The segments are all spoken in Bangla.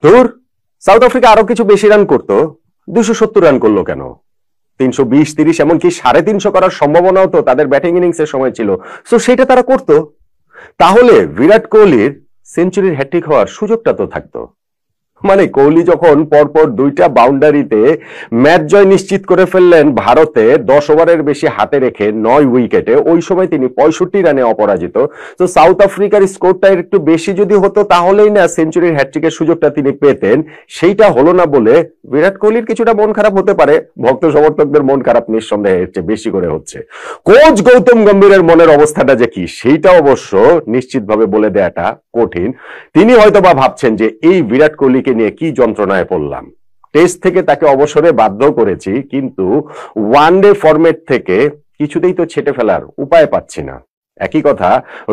ধুর, সাউথ আফ্রিকা আরো কিছু বেশি রান করতো, 270 রান করলো কেন? 320-30 এমনকি 350 করার সম্ভাবনাও তো তাদের ব্যাটিং ইনিংসের সময় ছিল। সো সেটা তারা করতো। তাহলে বিরাট কোহলির সেঞ্চুরির হ্যাট্রিক হওয়ার সুযোগটা তো থাকতো। মানে কোহলি যখন পরপর 2টা বাউন্ডারিতে ম্যাচ জয় নিশ্চিত করে ফেললেন ভারতে 10 ওভারের বেশি হাতে রেখে 9 উইকেটে, ওই সময় তিনি 65 রানে অপরাজিত। তো সাউথ আফ্রিকার স্কোরটা একটু বেশি যদি হতো তাহলেই না সেঞ্চুরির হ্যাট্রিকের সুযোগটা তিনি পেতেন। সেইটা হলো না বলে বিরাট কোহলির কিছুটা মন খারাপ হতে পারে। ভক্ত সমর্থকদের মন খারাপ নিঃসন্দেহে এর চেয়ে বেশি করে হচ্ছে। কোচ গৌতম গম্ভীরের মনের অবস্থাটা যে কি সেইটা অবশ্য নিশ্চিতভাবে বলে দেয়াটা কঠিন। তিনি হয়তো বা ভাবছেন যে এই বিরাট কোহলিকে নিয়ে কি যন্ত্রণায় পড়লাম, টেস্ট থেকে তাকে অবসরে বাধ্য করেছি, কিন্তু ওয়ানডে ফরম্যাট থেকে কিছুতেই তো ছেটে ফেলার উপায় পাচ্ছি না। একই কথা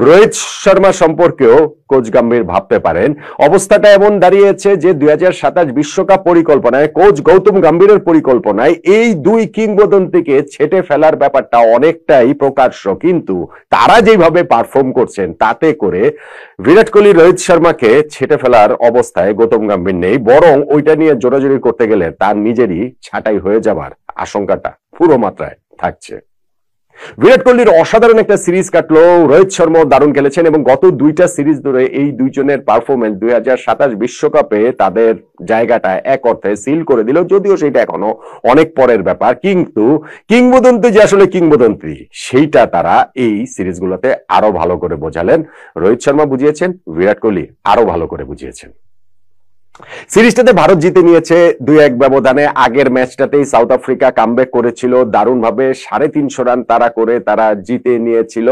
রোহিত শর্মা সম্পর্কেও কোচ গম্ভীর ভাবতে পারেন। অবস্থাটা এমন দাঁড়িয়েছে যে 2027 বিশ্বকাপ পরিকল্পনায় কোচ গৌতম গম্ভীরের পরিকল্পনায় এই দুই কিংবদন্তিকে ছেটে ফেলার ব্যাপারটা অনেকটাই প্রকাশ্য, কিন্তু তারা যেভাবে পারফর্ম করছেন তাতে করে বিরাট কোহলি রোহিত শর্মাকে ছেটে ফেলার অবস্থায় গৌতম গম্ভীর নেই, বরং ওইটা নিয়ে জোরাজোরি করতে গেলে তার নিজেরই ছাঁটাই হয়ে যাবার আশঙ্কাটা পুরো মাত্রায় থাকছে। বিরাট কোহলির অসাধারণ একটা সিরিজ কাটলো, রোহিত শর্মাও দারুণ খেলেছেন এবং গত 2টা সিরিজ ধরে এই দুইজনের পারফরমেন্স 2027 বিশ্বকাপে তাদের জায়গাটা এক অর্থে সিল করে দিল, যদিও সেটা এখনো অনেক পরের ব্যাপার। কিন্তু কিংবদন্তি যে আসলে কিংবদন্তি সেইটা তারা এই সিরিজগুলোতে আরো ভালো করে বোঝালেন। রোহিত শর্মা বুঝিয়েছেন, বিরাট কোহলি আরো ভালো করে বুঝিয়েছেন। সিরিজটাতে ভারত জিতে নিয়েছে 2-1 ব্যবধানে। আগের ম্যাচটাতেই সাউথ আফ্রিকা কামব্যাক করেছিল দারুণভাবে, 350 রান তারা করে তারা জিতে নিয়েছিল।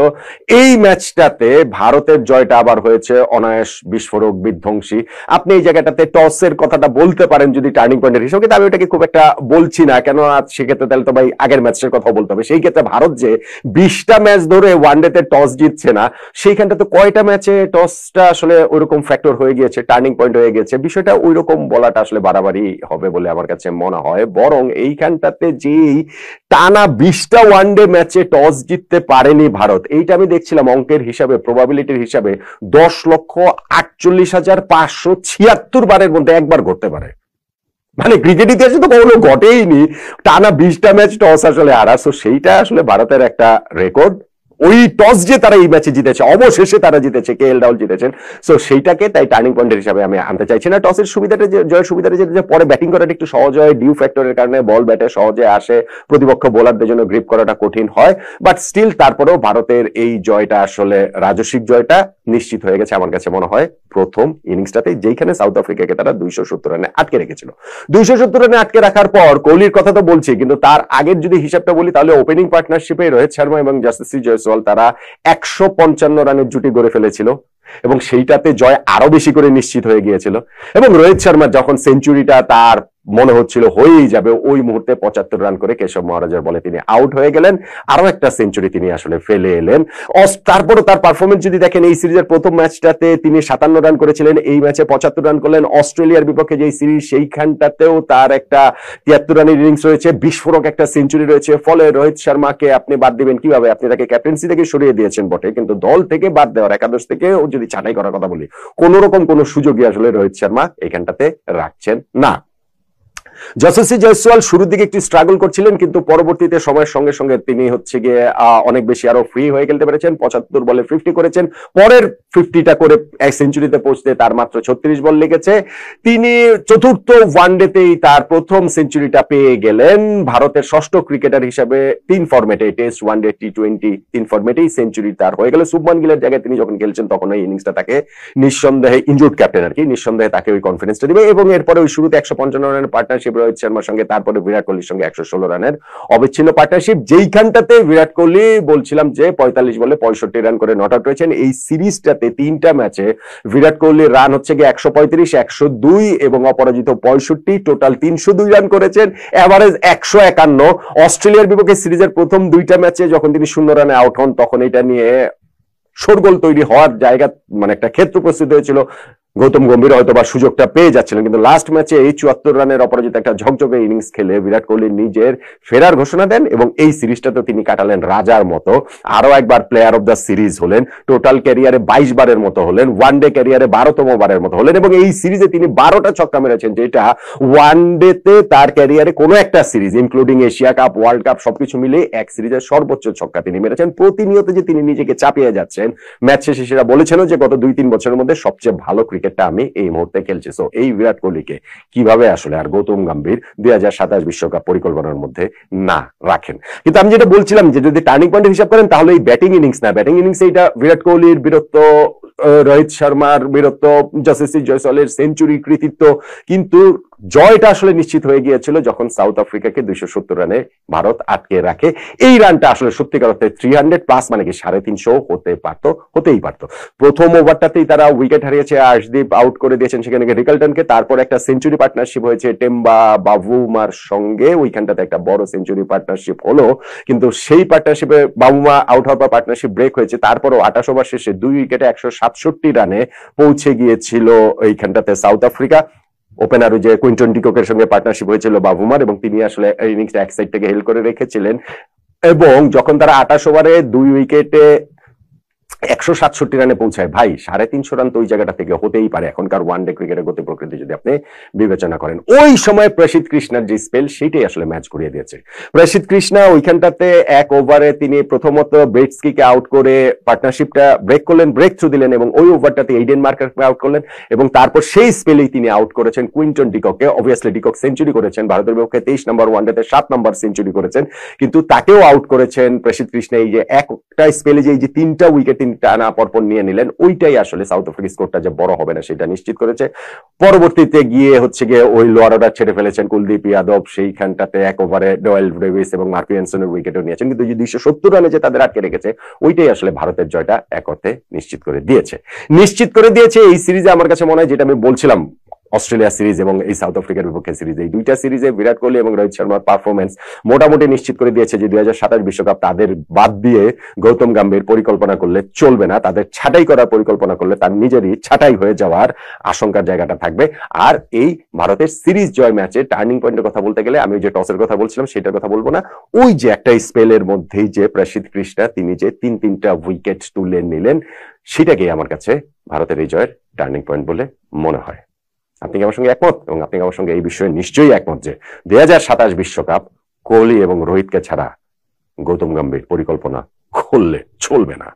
এই ম্যাচটাতে ভারতের জয়টা আবার হয়েছে অনায়াস, বিস্ফোরক, বিধ্বংসী। আপনি এই জায়গাটাতে টসের কথাটা বলতে পারেন যদি টার্নিং পয়েন্টের হিসেবে, কিন্তু আমি ওটাকে খুব একটা বলছি না, কেন সেক্ষেত্রে তাহলে তো ভাই আগের ম্যাচের কথা বলতে হবে। সেই ক্ষেত্রে ভারত যে 20টা ম্যাচ ধরে ওয়ানডেতে টস জিতছে না, সেইখানটাতে কয়টা ম্যাচে টসটা আসলে ওইরকম ফ্যাক্টর হয়ে গিয়েছে, টার্নিং পয়েন্ট হয়ে গিয়েছে, বিষয়টা ওই রকম বলাটা আসলে বাড়াবাড়ি হবে বলে আমার কাছে মনে হয়। বরং এইখানটাতে যেই টানা 20টা ওয়ানডে ম্যাচে টস জিততে পারেনি ভারত, এইটা আমি দেখছিলাম অঙ্কের হিসাবে, প্রবাবিলিটির হিসাবে 10,48,576 বারের মধ্যে একবার ঘটতে পারে। মানে ক্রিকেট ইতিহাসে তো কখনো ঘটেইনি টানা 20টা ম্যাচ টস আসলে হারা। সো সেইটা আসলে ভারতের একটা রেকর্ড। ওই টস যে তারা এই ম্যাচে জিতেছে, অবশেষে তারা জিতেছে, কে এল রাহুল জিতেছেন। সো সেইটাকে তাই টার্নিং পয়েন্টের হিসাবে আমি আনতে চাইছি না। টসের সুবিধাটা, জয়ের সুবিধাটা যে পরে ব্যাটিং করাটা একটু সহজ হয়, ডিউ ফ্যাক্টরের কারণে বল ব্যাটে সহজে আসে, প্রতিপক্ষ বোলারদের জন্য গ্রিপ করাটা কঠিন হয়, বাট স্টিল তারপরেও ভারতের এই জয়টা আসলে রাজস্বিক জয়টা নিশ্চিত হয়ে গেছে আমার কাছে মনে হয় প্রথম ইনিংসটাতে, যেখানে সাউথ আফ্রিকাকে তারা 270 রানে আটকে রেখেছিল। 270 রানে আটকে রাখার পর কোহলির কথা তো বলছি, কিন্তু তার আগের যদি হিসাবটা বলি তাহলে ওপেনিং পার্টনারশিপে রোহিত শর্মা এবং যশস্বী জয়সওয়াল তারা 155 রানের জুটি গড়ে ফেলেছিল এবং সেইটাতে জয় আরো বেশি করে নিশ্চিত হয়ে গিয়েছিল। এবং রোহিত শর্মা যখন সেঞ্চুরিটা তার মনে হচ্ছিল হয়েই যাবে, ওই মুহূর্তে 75 রান করে কেশব মহারাজের বলে তিনি আউট হয়ে গেলেন, আরো একটা সেঞ্চুরি তিনি আসলে ফেলে এলেন। তারপরও তার পারফরমেন্স যদি দেখেন, এই সিরিজের প্রথম ম্যাচটাতে তিনি 57 রান করেছিলেন, এই ম্যাচে 75 রান করলেন। অস্ট্রেলিয়ার বিপক্ষে যে সিরিজ সেইখানটাতেও তার একটা 73 রানের ইনিংস রয়েছে, বিস্ফোরক একটা সেঞ্চুরি রয়েছে। ফলে রোহিত শর্মাকে আপনি বাদ দিবেন কিভাবে? আপনি তাকে ক্যাপ্টেন্সি থেকে সরিয়ে দিয়েছেন বটে, কিন্তু দল থেকে বাদ দেওয়ার, একাদশ থেকে যদি ছাঁটাই করার কথা বলি, কোন রকম কোন সুযোগই আসলে রোহিত শর্মা এখানটাতে রাখছেন না। যশস্বী জয়সওয়াল শুরুর দিকে একটু স্ট্রাগল করছিলেন, কিন্তু পরবর্তীতে সময়ের সঙ্গে সঙ্গে তিনি হচ্ছে গিয়ে অনেক বেশি আরো ফ্রি হয়ে খেলতে পেরেছেন। 75 বলে 50 করেছেন, পরের 50টা করে এক সেঞ্চুরিতে পৌঁছতে তার মাত্র 36 বল লেগেছে। তিনি চতুর্থ ওয়ানডেতেই তার প্রথম সেঞ্চুরিটা পেয়ে গেলেন। ভারতের ষষ্ঠ ক্রিকেটার হিসেবে 3 ফরম্যাটে, টেস্ট, ওয়ানডে, টি20, 3 ফরম্যাটেই সেঞ্চুরি তার হয়ে গেল। শুভমান গিলের জায়গায় তিনি যখন খেলছেন তখন ওই ইনিংসটা তাকে নিঃসন্দেহে, ইনজুর্ড ক্যাপ্টেন আর কি, নিঃসন্দেহে তাকে ওই কনফিডেন্সটা দিবে। এবং এরপরে ওই শুরুতে 155 রানের পার্টনারশিপ রোহিত শর্মার সঙ্গে, তারপরে বিরাট কোহলির সঙ্গে 116 রানের অবিচ্ছিন্ন পার্টনারশিপ, যেইখানটাতে বিরাট কোহলি বলছিলাম যে 45 বলে 65 রান করে নট আউট হয়েছেন। এই সিরিজটাতে 3টা ম্যাচে বিরাট কোহলির রান হচ্ছে গিয়ে 135, 102 এবং অপরাজিত 65, টোটাল 302 রান করেছেন, এভারেজ 151। অস্ট্রেলিয়ার বিপক্ষে সিরিজের প্রথম 2টা ম্যাচে যখন তিনি 0 রানে আউট হন, তখন এটা নিয়ে শোরগোল তৈরি হওয়ার জায়গা, মানে একটা ক্ষেত্র প্রস্তুত হয়েছিল। গৌতম গম্ভীর হয়তো বা সুযোগটা পেয়ে যাচ্ছিলেন, কিন্তু লাস্ট ম্যাচে এই 74 রানের অপরাজিত একটা ঝকঝকে ইনিংস খেলে বিরাট কোহলি নিজের ফেরার ঘোষণা দেন এবং এই সিরিজটাতে তিনি কাটালেন রাজার মতো। আরো একবার প্লেয়ার অফ দ্য সিরিজ হলেন, টোটাল ক্যারিয়ারে 22 বারের মতো হলেন, ওয়ানডে ক্যারিয়ারে 12তম বারের মতো হলেন এবং এই সিরিজে তিনি 12টা ছক্কা মেরেছেন, যেটা ওয়ানডেতে তার ক্যারিয়ারে কোনো একটা series including Asia cup, world cup সবকিছু মিলে এক সিরিজের সর্বোচ্চ ছক্কা তিনি মেরেছেন। প্রতিনিয়ত যে তিনি নিজেকে চাপিয়ে যাচ্ছেন, ম্যাচ শেষে সেটা বলেছেন যে গত 2-3 বছরের মধ্যে সবচেয়ে ভালো ক্রিকেটটা আমি এই মুহূর্তে খেলছি। সো এই বিরাট কোহলিকে কিভাবে আসলে আর গৌতম গম্ভীর 2027 বিশ্বকাপ পরিকল্পনার মধ্যে না রাখেন? কিন্তু আমি যেটা বলছিলাম যে যদি টার্নিং পয়েন্টের হিসাব করেন তাহলে এই ব্যাটিং ইনিংস না, ব্যাটিং ইনিংস এইটা বিরাট কোহলির বীরত্ব, রোহিত শর্মার বীরত্ব, যশস্বী জয়সওয়ালের সেঞ্চুরি কৃতিত্ব, কিন্তু জয়টা আসলে নিশ্চিত হয়ে গিয়েছিল যখন সাউথ আফ্রিকাকে 270 রানে ভারত আটকে রাখে। এই রানটা আসলে সত্যিকার অর্থে 300+ মানে কি 350 হতেই পারতো। প্রথম ওভারটাতেই তারা উইকেট হারিয়েছে, আর্শদীপ আউট করে দিয়েছেন সেখানে রিকালটনকে, তারপর একটা সেঞ্চুরি পার্টনারশিপ হয়েছে টেম্বা বাবুমার সঙ্গে, ওইখানটাতে একটা বড় সেঞ্চুরি পার্টনারশিপ হলো, কিন্তু সেই পার্টনারশিপে বাবুমা আউট হওয়ার পর পার্টনারশিপ ব্রেক হয়েছে। তারপরও 28 ওভার শেষে 2 উইকেটে 167 রানে পৌঁছে গিয়েছিল এইখানটাতে সাউথ আফ্রিকা। ওপেনার যে কুইন্টন ডিককের সঙ্গে পার্টনারশিপ হয়েছিল বাবুমার, এবং তিনি আসলে ইনিংসটা এক সাইড থেকে হেল্ড করে রেখেছিলেন। এবং যখন তারা 28 ওভারে 2 উইকেটে 167 রানে পৌঁছায়, ভাই 350 রান তো ওই জায়গাটা থেকে হতেই পারে এখনকার ওয়ানডে ক্রিকেটের গতি প্রকৃতি যদি আপনি বিবেচনা করেন। ওই সময় প্রসিদ্ধ কৃষ্ণার যে স্পেল সেটাই আসলে ম্যাচ ঘুরিয়ে দিয়েছে। প্রসিদ্ধ কৃষ্ণা ওইখানটাতে এক ওভারে তিনি প্রথমত ব্রেটস্কিকে আউট করে পার্টনারশিপটা ব্রেক করলেন, ব্রেক থ্রু দিলেন এবং ওই ওভারটাতে এইডেন মার্কারকে আউট করলেন এবং তারপর সেই স্পেলেই তিনি আউট করেছেন কুইন্টন ডিককে। অবভিয়াসলি ডিকক সেঞ্চুরি করেছেন, ভারতের বিপক্ষে 23 নম্বর ওয়ানডেতে 7 নম্বর সেঞ্চুরি করেছেন, কিন্তু তাকেও আউট করেছেন প্রসিদ্ধ কৃষ্ণা। এই যে একটা স্পেলে যে এই যে 3টা উইকেট তিনি টানা পরপর নিয়ে নিলেন, ওইটাই আসলে সাউথ আফ্রিকার স্কোরটা যে বড় হবে না সেটা নিশ্চিত করেছে। পরবর্তীতে গিয়ে ওই লোয়ার অর্ডার ছেড়ে ফেলেছেন কুলদীপ যাদব, সেইখানটাতে এক ওভারে ডয়েল ডেভিস এবং মার্কো অ্যানসনের উইকেটও নিয়েছেন, কিন্তু যে 270 রানে যে তাদের আটকে রেখেছে ওইটাই আসলে ভারতের জয়টা এক অর্থে নিশ্চিত করে দিয়েছে এই সিরিজে। আমার কাছে মনে হয় যেটা আমি বলছিলাম অস্ট্রেলিয়া সিরিজ এবং এই সাউথ আফ্রিকার বিপক্ষে সিরিজ, এই দুইটা সিরিজে বিরাট কোহলি এবং রোহিত শর্মার পারফরমেন্স মোটামুটি নিশ্চিত করে দিয়েছে যে 2027 বিশ্বকাপ তাদের বাদ দিয়ে গৌতম গম্ভীর পরিকল্পনা করলে চলবে না, তাদের ছাঁটাই করার পরিকল্পনা করলে তার নিজেরই ছাঁটাই হয়ে যাওয়ার আশঙ্কার জায়গাটা থাকবে। আর এই ভারতের সিরিজ জয় ম্যাচে টার্নিং পয়েন্টের কথা বলতে গেলে আমি যে টসের কথা বলছিলাম সেটার কথা বলবো না, ওই যে একটা স্পেলের মধ্যেই যে প্রসিদ্ধ কৃষ্ণা তিনি যে 3-3টা উইকেট তুলে নিলেন, সেটাকেই আমার কাছে ভারতের এই জয়ের টার্নিং পয়েন্ট বলে মনে হয়। আপনি কি আমার সঙ্গে একমত? এবং আপনি আমার সঙ্গে এই বিষয়ে নিশ্চয়ই একমত যে 2027 বিশ্বকাপ কোহলি এবং রোহিতকে ছাড়া গৌতম গম্ভীর পরিকল্পনা করলে চলবে না।